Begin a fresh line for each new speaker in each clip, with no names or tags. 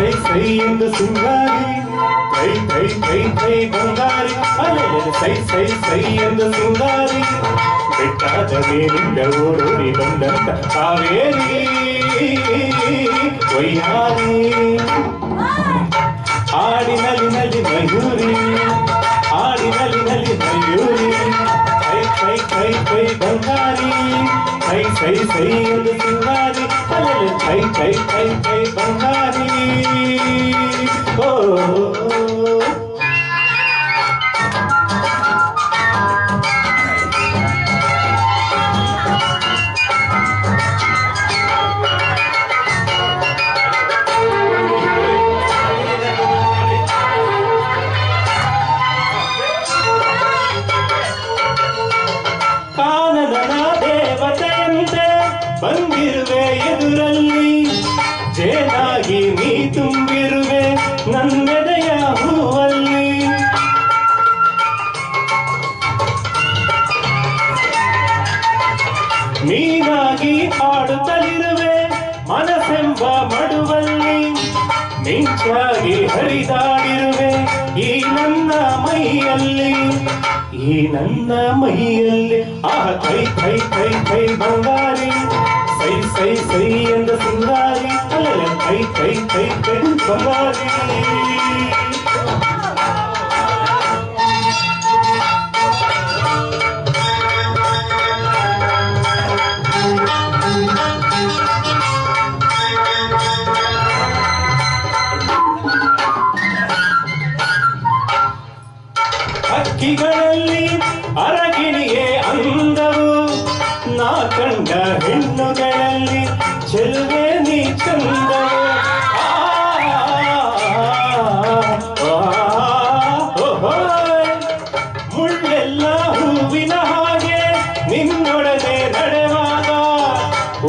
ಸೈ ಸೈ ಎಂದು ಸಿಂಗಾರಿ ಕೈ ಕೈ ಕೈ ಕೈ ಬಂಗಾರಿ ಅಲೆಲೆ ಸೈ ಸೈ ಸೈ ಎಂದು ಸಿಂಗಾರಿ ಬೆಟ್ಟಾದ ಮೇಲಿಂದ ಓಡೋಡಿ ಬಂದಂತ ಕಾವೇರಿ ವೈಯಾರಿ ಹಾಡಿನಲ್ಲಿ ನಲ್ಲಿ ಮಯೂರಿ ಹಾಡಿನಲ್ಲಿ ನಲ್ಲಿ ಮಯೂರಿ ಕೈ ಕೈ ಕೈ ಕೈ ಬಂಗಾರಿ ಕೈ ಸೈ ಸೈ ಎಂದು ಸಿಂಗಾರಿ ಅಲೆಲೆ ಕೈ ಕೈ ಕೈ ಕೈ ಬಂಗಾರಿ ಓ ಬಂದಿರುವೆ ಎದುರಲ್ಲಿ ಜೇನಾಗಿ ನೀ ತುಂಬಿರುವೆ ನನ್ನೆದೆಯ ಹೂವಲ್ಲಿ ನೀನಾಗಿ ಹಾಡುತ್ತಲಿರುವೆ ಮನಸ್ಸೆಂಬ ಮಡುವಲ್ಲಿ ಮಿಂಚಾಗಿ ಹರಿದಾಡಿರುವೆ ಈ ನನ್ನ ಮೈಯಲ್ಲಿ ಈ ನನ್ನ ಮೈಯಲ್ಲಿ ಆಹ ಕೈ ಕೈ ಕೈ ಕೈ ಬಂಗಾರಿ ಸೈ ಸೈ ಸೈ ಎಂದು ಸಿಂಗಾರಿ ಅಲ್ಲ ಕೈ ಕೈ ಕೈ ಕೈ ಬಂಗಾರಿ ಹಕ್ಕಿಗಳಲ್ಲಿ ಅರಗಿಣಿಗೆ ಅಂದವು ನಾ ಕಂಡ ಹೆಣ್ಣುಗಳಲ್ಲಿ ಚೆಲುವೆ ನೀ ಚಂದವು ಮುಳ್ಳೆಲ್ಲ ಹೂವಿನ ಹಾಗೆ ನಿನ್ನೊಡನೆ ನಡೆವಾಗ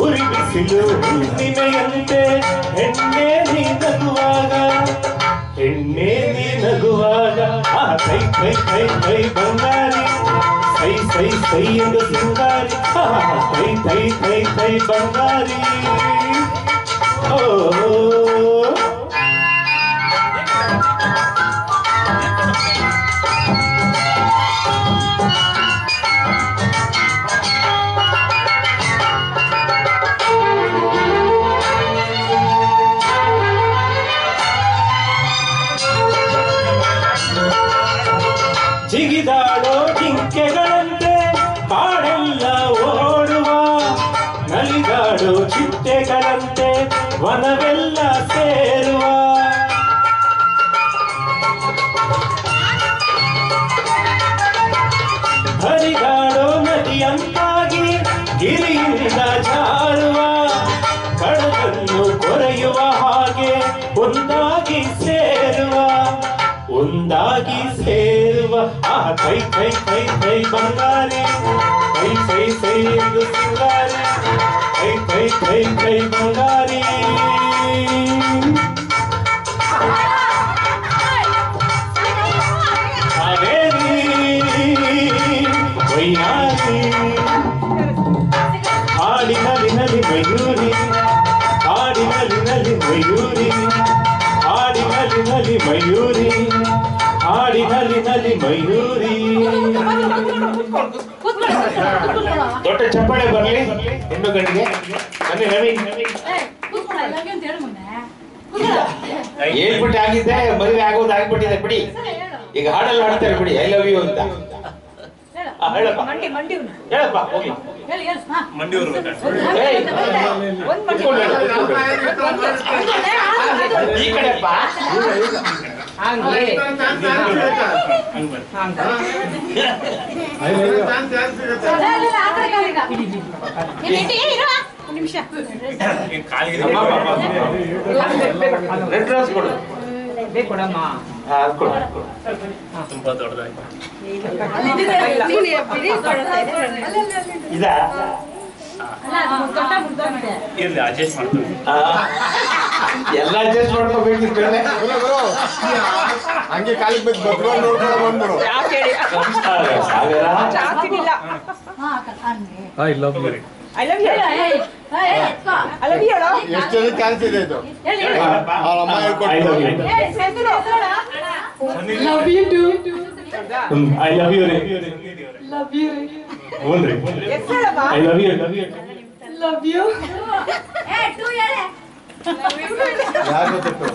ಉರಿ ಬಿಸಿಲು ಹುಣ್ಣಿಮೆಯಂತೆ ಹೆಣ್ಣೆ ನೀ ನಗುವಾಗ ಹೆಣ್ಣೆ ನೀ ನಗುವಾಗ ಆ ಕೈ ಕೈ ಕೈ ಕೈ ಬಂಗಾರಿ ಸೈ ಸೈ ಸೈ ಎಂದು ಸಿಂಗಾರಿ ಕೈ ಕೈ ಕೈ ಕೈ ಬಂಗಾರಿ ಓ ಜಿಗಿದಾಡೋ ಜಿಂಕೆಗಳಂತೆ ಕಾಡೆಲ್ಲ ಓಡುವ ನಲಿದಾಡೋ ಚಿಟ್ಟೆಗಳಂತೆ ವನವೆಲ್ಲ ಸೇರುವ ಹರಿದಾಡೋ ನದಿಯಂತಾಗಿ ಗಿರಿಯಿಂದ ಜಾರುವ ಕಡಲನ್ನು ಕೊರೆಯುವ ಹಾಗೆ ಒಂದಾಗಿ ಸೇರುವ ಒಂದಾಗಿ ಸೇರುವ ಆ ಕೈ ಕೈ ಕೈ ಕೈ ಬಂಗಾರಿ ಕೈ ಕೈ ಕೈ ಎಂದು ಸಿಂಗಾರಿ ಕೈ ಕೈ ಕೈ ಕೈ ಬಂಗಾರಿ ಕಾವೇರಿ ವೈಯಾರಿ ಹಾಡಿನಲ್ಲಿ ನಲ್ಲಿ ಮಯೂರಿ ಹಾಡಿನಲ್ಲಿ ನಲ್ಲಿ ಮಯೂರಿ ಹಾಡಿನಲ್ಲಿ ನಲ್ಲಿ ಮಯೂರಿ ಹಾಡಿನಲ್ಲಿ ನಲ್ಲಿ ಮಯೂರಿ ದೊಡ್ಡ ಚಪ್ಪಾಳೆ ಬರಲಿ ಹೆಣ್ಣು ಗಂಡಿಗೆ ಬನ್ನಿ ರವಿ ಹೇಳ್ಬಿಟ್ಟು ಆಗಿದ್ದೆ ಮದುವೆ ಆಗೋದು ಆಗ್ಬಿಟ್ಟಿದೆ ಬಿಡಿ ಈಗ ಹಾಡಲ್ಲ ಹಾಡ್ತಾರೆ ಬಿಡಿ ಐ ಲವ್ ಯು ಅಂತ ಹೇಳಪ್ಪ ಹೋಗಿ ಈ ಕಡೆಪ್ಪ ತುಂಬಾ ದೊಡ್ಡದಾಗಿ ಇರ್ಲಿ ಅಡ್ಜಸ್ಟ್ ಮಾಡ್ತೀವಿ ಎಲ್ಲ ಅಡ್ಜಸ್ಟ್ ಮಾಡ್ಕೋಬೇಕಿತ್ತು
ಹಂಗೆ ಕಾಲಿಗೆ ಬೇಕು ಬದ್ಕೊಂಡು ನೋಡ್ಕೊಂಡು ಬಂದ್ಬಿಡು
I love you.
ಎಷ್ಟು ಜನ ಚಾನ್ಸ್ ಇದೆ ಇದು ಅವ್ರ ಅಮ್ಮ
I love you
love you too
I love you ರೀ
ಲವ್ ಯು
ಹ್ಞೂನ್ರಿ I love you
love you
ಯಾರು ಗೊತ್ತಿತ್ತು